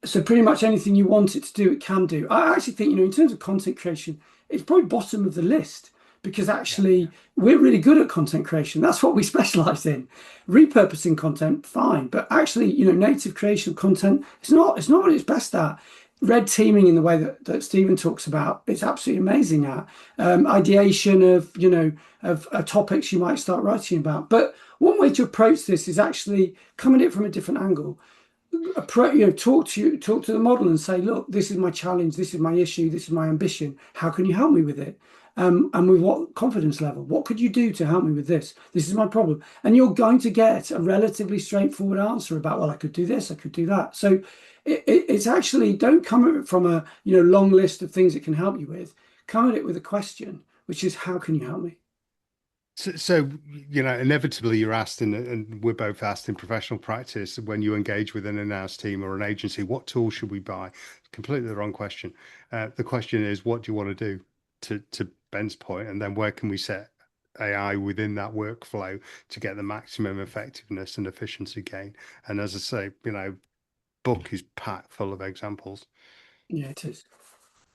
So pretty much anything you want it to do, it can do. I actually think, in terms of content creation, it's probably bottom of the list because actually we're really good at content creation. That's what we specialize in. Repurposing content, fine, but actually, native creation of content, it's not what it's best at. Red teaming in the way that Stephen talks about, it's absolutely amazing at. Ideation of topics you might start writing about. But one way to approach this is actually come at it from a different angle. Talk to the model and say, look, this is my challenge, this is my issue, this is my ambition. How can you help me with it? And with what confidence level? What could you do to help me with this? This is my problem. And you're going to get a relatively straightforward answer about, well, I could do this, I could do that. So it's actually, don't come at it from a long list of things it can help you with. Come at it with a question, which is, how can you help me? So inevitably you're asked, and we're both asked in professional practice, when you engage with an in-house team or an agency, what tool should we buy? Completely the wrong question. The question is, what do you want to do, to Ben's point, and then where can we set AI within that workflow to get the maximum effectiveness and efficiency gain? And as I say, book is packed full of examples. Yeah, it is.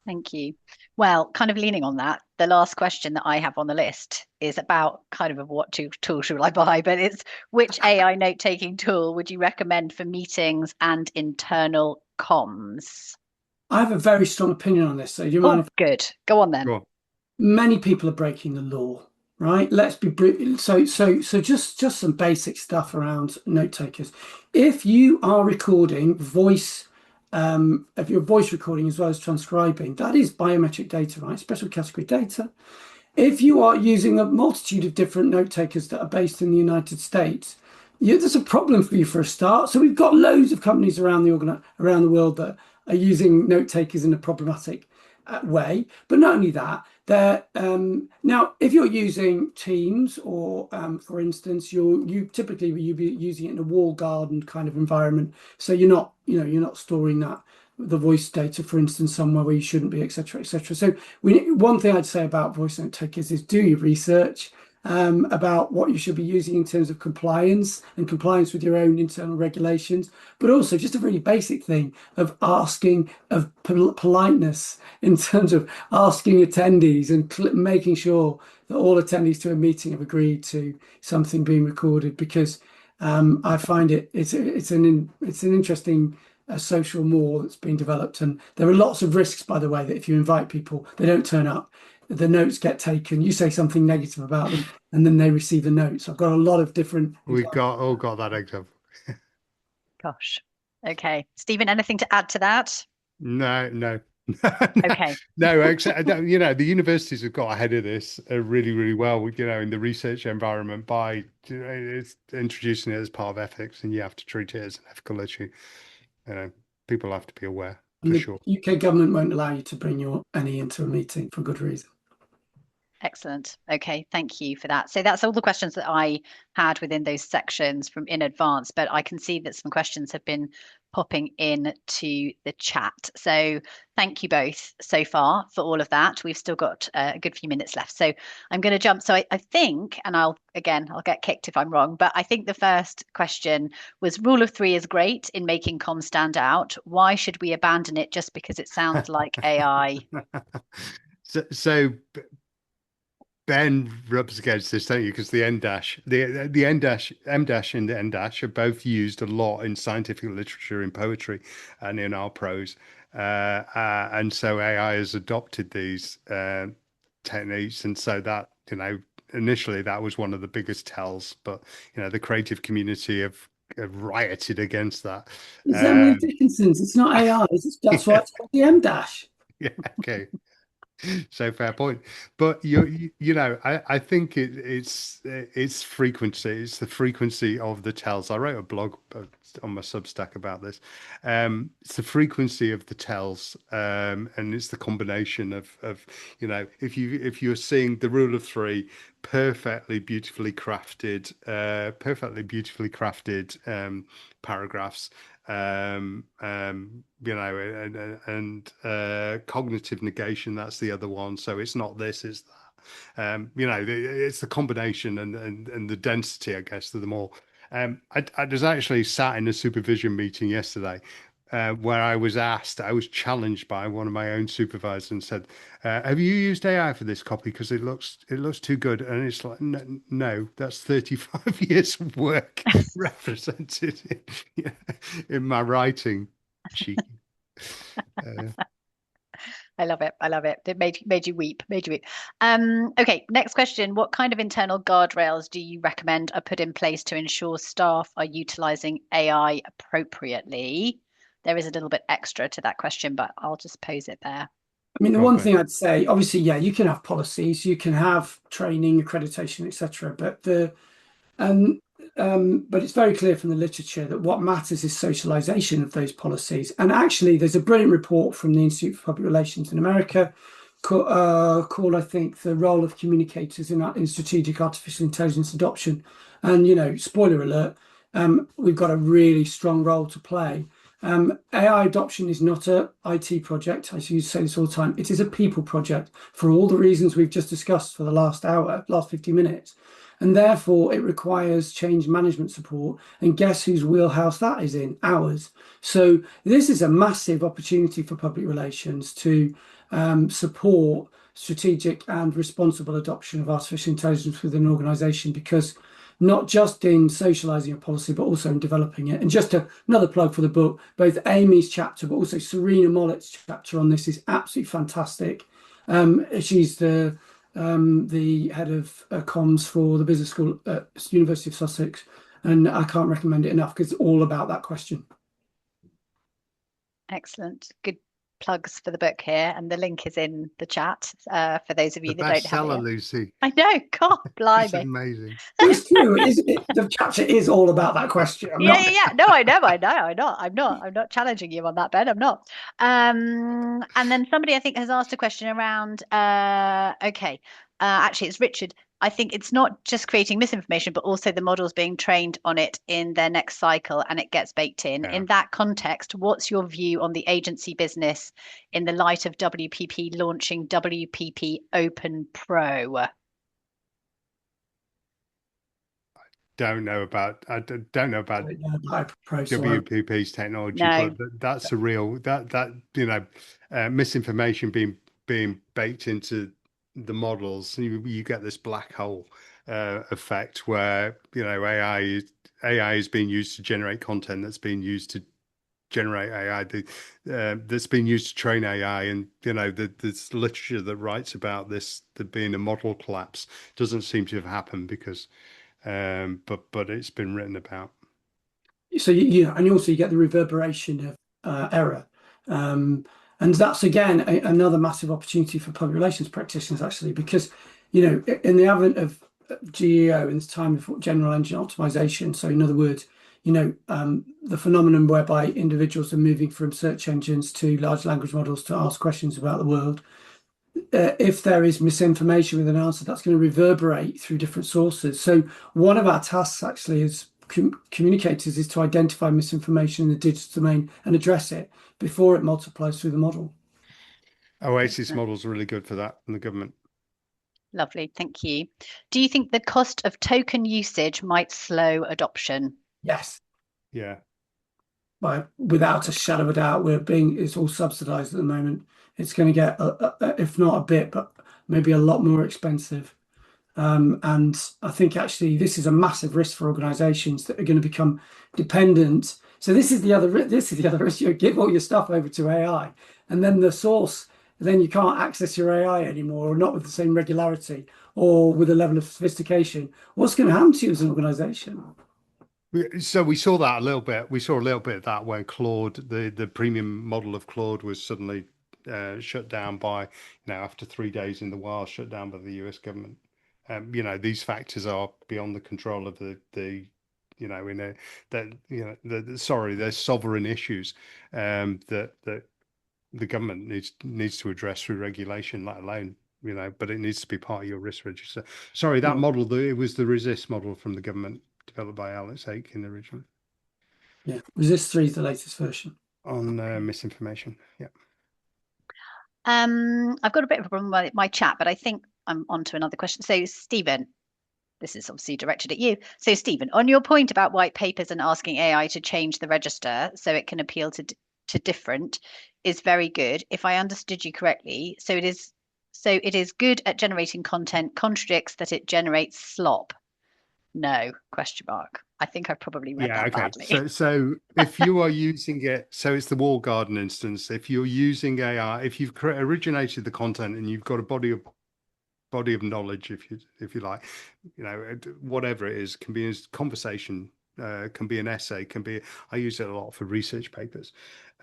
Thank you. Well, kind of leaning on that, the last question that I have on the list is about kind of what tool should I buy, but it's which AI note-taking tool would you recommend for meetings and internal comms? I have a very strong opinion on this. So do you mind? Good. Go on then. Sure. Many people are breaking the law, right? Let's be so just some basic stuff around note takers. If you are recording voice, if you're voice recording as well as transcribing, that is biometric data, right? Special category data. If you are using a multitude of different note takers that are based in the United States, there's a problem for you for a start. So we've got loads of companies around the world that are using note takers in a problematic way. But not only that, now if you're using Teams or for instance, you typically you'd be using it in a wall garden kind of environment. So you're not storing the voice data, for instance, somewhere where you shouldn't be, etc., etc. So one thing I'd say about voice note takers is do your research about what you should be using in terms of compliance with your own internal regulations, but also just a really basic thing of asking, of politeness in terms of asking attendees and making sure that all attendees to a meeting have agreed to something being recorded, because I find it's an interesting social more that's been developed, and there are lots of risks, by the way, that if you invite people, they don't turn up, the notes get taken, you say something negative about them, and then they receive the notes. I've got a lot of different. We've all got that example. Gosh. Okay. Stephen, anything to add to that? No. Okay. No, except the universities have got ahead of this really, really well. In the research environment by it's introducing it as part of ethics, and you have to treat it as an ethical issue. People have to be aware for sure. UK government won't allow you to bring any into a meeting for good reason. Excellent. Okay, thank you for that. So that's all the questions that I had within those sections from in advance, but I can see that some questions have been popping in to the chat. So thank you both so far for all of that. We've still got a good few minutes left. So I'm going to jump. So I think, and I'll get kicked if I'm wrong, but I think the first question was rule of three is great in making comms stand out. Why should we abandon it just because it sounds like AI? So Ben rubs against this, don't you? Because the M dash and the N dash are both used a lot in scientific literature, in poetry, and in our prose. And so AI has adopted these techniques, and so that initially that was one of the biggest tells. But the creative community have rioted against that. It's Emily Dickinson's. It's not AI. That's why it's called the M dash. Yeah. Okay. So fair point, but I think it's frequency. It's the frequency of the tells. I wrote a blog on my Substack about this. It's the frequency of the tells, and it's the combination of if you're seeing the rule of three, perfectly beautifully crafted paragraphs. you know, and cognitive negation, that's the other one. So it's not this, it's that. You know, it's the combination and the density, I guess, of them all. I was actually sat in a supervision meeting yesterday, where I was challenged by one of my own supervisors and said, "Have you used AI for this copy? Because it looks too good." And it's like, no, that's 35 years of work represented in my writing. Cheeky. I love it. I love it. It made you weep. Made you weep. Okay, next question. What kind of internal guardrails do you recommend are put in place to ensure staff are utilizing AI appropriately? There is a little bit extra to that question, but I'll just pose it there. I mean, the one thing I'd say, obviously, yeah, you can have policies, you can have training, accreditation, etc. But it's very clear from the literature that what matters is socialization of those policies. And actually, there's a brilliant report from the Institute for Public Relations in America called, I think, The Role of Communicators in Strategic Artificial Intelligence Adoption. And, you know, spoiler alert, we've got a really strong role to play. AI adoption is not an IT project. I used to say this all the time. It is a people project for all the reasons we've just discussed for the last 50 minutes. And therefore, it requires change management support. And guess whose wheelhouse that is in? Ours. So this is a massive opportunity for public relations to support strategic and responsible adoption of artificial intelligence within an organisation, because not just in socialising a policy, but also in developing it. And just another plug for the book, both Amy's chapter, but also Serena Mollett's chapter on this is absolutely fantastic. She's the head of comms for the business school at University of Sussex, and I can't recommend it enough because it's all about that question. Excellent. Good plugs for the book here, and the link is in the chat for those of you that don't have it yet. Lucy. I know, God, blimey. It's amazing. It's true. The chapter is all about that question. Yeah. No, I know. I'm not challenging you on that, Ben. I'm not. And then somebody I think has asked a question around. Actually, it's Richard. I think it's not just creating misinformation, but also the models being trained on it in their next cycle, and it gets baked in. Yeah. In that context, what's your view on the agency business in the light of WPP launching WPP Open Pro? I don't know about WPP's technology, No. but that's a real misinformation being baked into the models. You get this black hole effect where AI is being used to generate content that's being used to generate AI, that's been used to train AI, and there's literature that writes about this, there being a model collapse. Doesn't seem to have happened because but it's been written about. So and also you get the reverberation of error, and that's again another massive opportunity for public relations practitioners, actually, because in the advent of GEO, in this time of general engine optimization, so in other words, the phenomenon whereby individuals are moving from search engines to large language models to ask questions about the world. If there is misinformation with an answer, that's going to reverberate through different sources. So one of our tasks actually as communicators is to identify misinformation in the digital domain and address it before it multiplies through the model. Oasis models are really good for that in the government. Lovely, thank you. Do you think the cost of token usage might slow adoption? Yes. Yeah. Without a shadow of a doubt, it's all subsidized at the moment. It's going to get, if not a bit, but maybe a lot more expensive. And I think actually this is a massive risk for organizations that are going to become dependent. So this is the other risk. You give all your stuff over to AI, and then the source, then you can't access your AI anymore, or not with the same regularity or with a level of sophistication. What's going to happen to you as an organization? So we saw that a little bit. We saw a little bit of that when Claude, the premium model of Claude, was suddenly shut down by, after 3 days in the wild, shut down by the US government. These factors are beyond the control of there's sovereign issues that the government needs to address through regulation, let alone, but it needs to be part of your risk register. Sorry, that model, it was the resist model from the government, developed by Alex Aitken originally. Yeah, Resist 3 is the latest version. On misinformation. Yeah. I've got a bit of a problem with my chat, but I think I'm on to another question. So, Stephen, this is obviously directed at you. So, Stephen, on your point about white papers and asking AI to change the register so it can appeal to different is very good. If I understood you correctly, it is good at generating content, contradicts that it generates slop. No, question mark. I think I've probably read Yeah, that okay. badly. So if you are using it, so it's the wall garden instance. If you're using AI, if you've originated the content and you've got a body of knowledge, if you like, whatever it is, can be a conversation, can be an essay, can be. I use it a lot for research papers.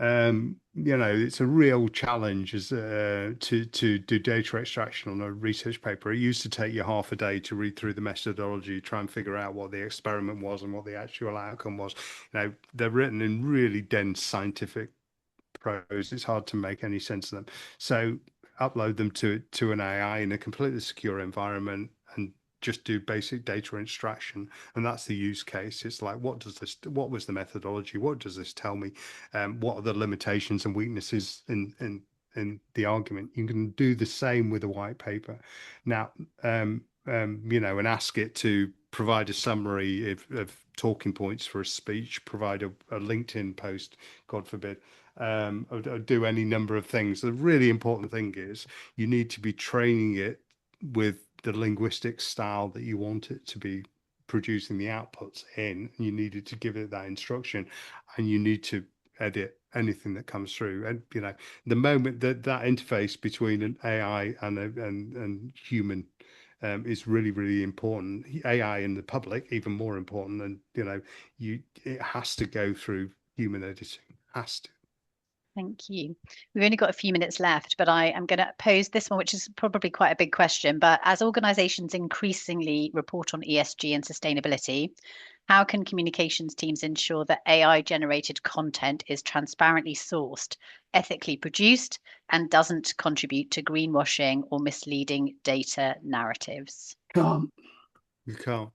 It's a real challenge to do data extraction on a research paper. It used to take you half a day to read through the methodology, try and figure out what the experiment was and what the actual outcome was. They're written in really dense scientific prose. It's hard to make any sense of them. So upload them to an AI in a completely secure environment and just do basic data extraction, and that's the use case. It's like, what was the methodology? What does this tell me? What are the limitations and weaknesses in the argument? You can do the same with a white paper now, and ask it to provide a summary of talking points for a speech, provide a LinkedIn post, God forbid, or do any number of things. The really important thing is you need to be training it with the linguistic style that you want it to be producing the outputs in. You needed to give it that instruction, and you need to edit anything that comes through. And the moment that interface between an AI and human is really, really important. AI in the public, even more important. And it has to go through human editing. Has to. Thank you. We've only got a few minutes left, but I am going to pose this one, which is probably quite a big question. But as organizations increasingly report on ESG and sustainability, how can communications teams ensure that AI generated content is transparently sourced, ethically produced, and doesn't contribute to greenwashing or misleading data narratives? Can't. You can't.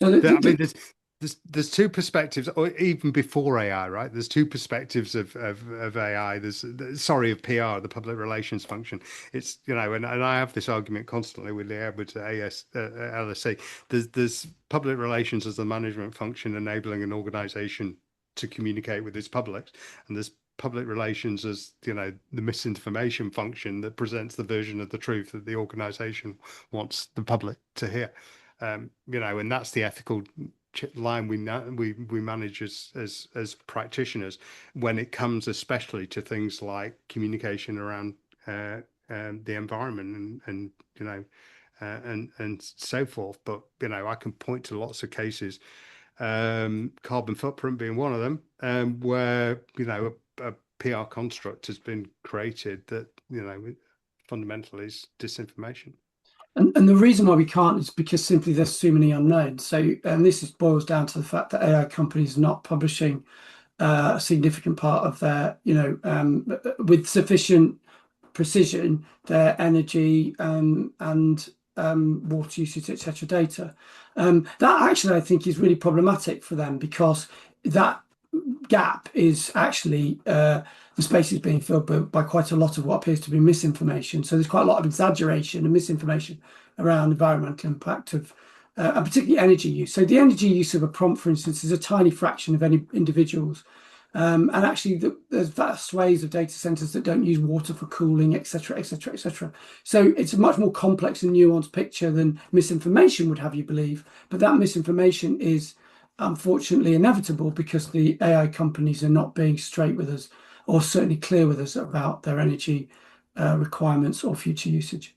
So I mean, there's two perspectives, or even before AI, right? There's two perspectives of AI. Of PR, the public relations function. It's and I have this argument constantly with the Edwards at LSE. There's public relations as the management function enabling an organization to communicate with its public, and there's public relations as the misinformation function that presents the version of the truth that the organization wants the public to hear. And that's the ethical line we manage as practitioners when it comes especially to things like communication around the environment and so forth. But I can point to lots of cases, carbon footprint being one of them, where a PR construct has been created that fundamentally is disinformation. And the reason why we can't is because simply there's too many unknowns. So, and this boils down to the fact that AI companies are not publishing a significant part of their, with sufficient precision, their energy and water usage, etc. data. That actually, I think, is really problematic for them because that gap is actually the space is being filled by quite a lot of what appears to be misinformation. So there's quite a lot of exaggeration and misinformation around environmental impact of and particularly energy use. So the energy use of a prompt, for instance, is a tiny fraction of any individuals. And actually, there's vast ways of data centers that don't use water for cooling, etc., etc., etc. So it's a much more complex and nuanced picture than misinformation would have you believe. But that misinformation is unfortunately inevitable because the AI companies are not being straight with us or certainly clear with us about their energy requirements or future usage.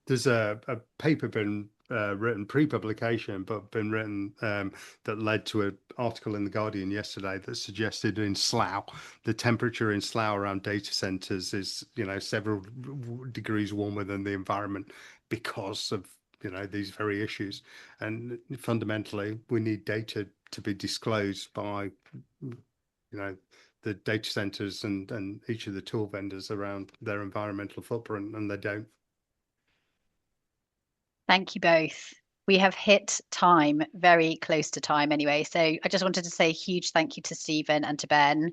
There's a paper been written pre-publication, but been written that led to an article in the Guardian yesterday that suggested in Slough, the temperature in Slough around data centers is several degrees warmer than the environment because of these very issues. And fundamentally, we need data to be disclosed by the data centers and each of the tool vendors around their environmental footprint, and they don't. Thank you both. we have hit time, very close to time anyway. So I just wanted to say a huge thank you to Stephen and to Ben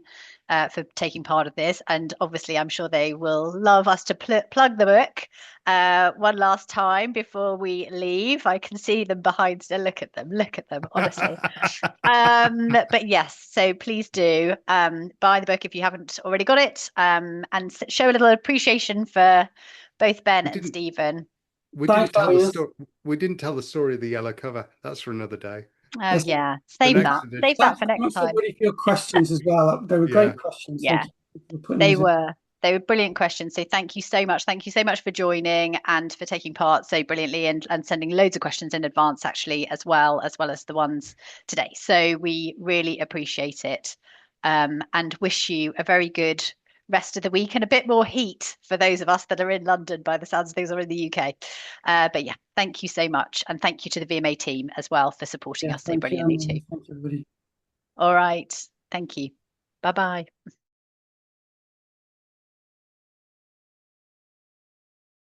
for taking part of this. And obviously, I'm sure they will love us to plug the book one last time before we leave. I can see them behind. So look at them, honestly. But yes, so please do buy the book if you haven't already got it, and show a little appreciation for both Ben and Stephen. We didn't tell the story. We didn't tell the story of the yellow cover. That's for another day. Oh yeah, save that for next time. Everybody for your questions as well. They were great questions. Yeah, they were brilliant questions. So thank you so much. Thank you so much for joining and for taking part so brilliantly and sending loads of questions in advance actually as well as the ones today. So we really appreciate it, and wish you a very good rest of the week and a bit more heat for those of us that are in London by the sounds of things, or in the UK. But yeah, thank you so much. And thank you to the VMA team as well for supporting us so brilliantly too. Thank you, everybody. All right. Thank you. Bye-bye.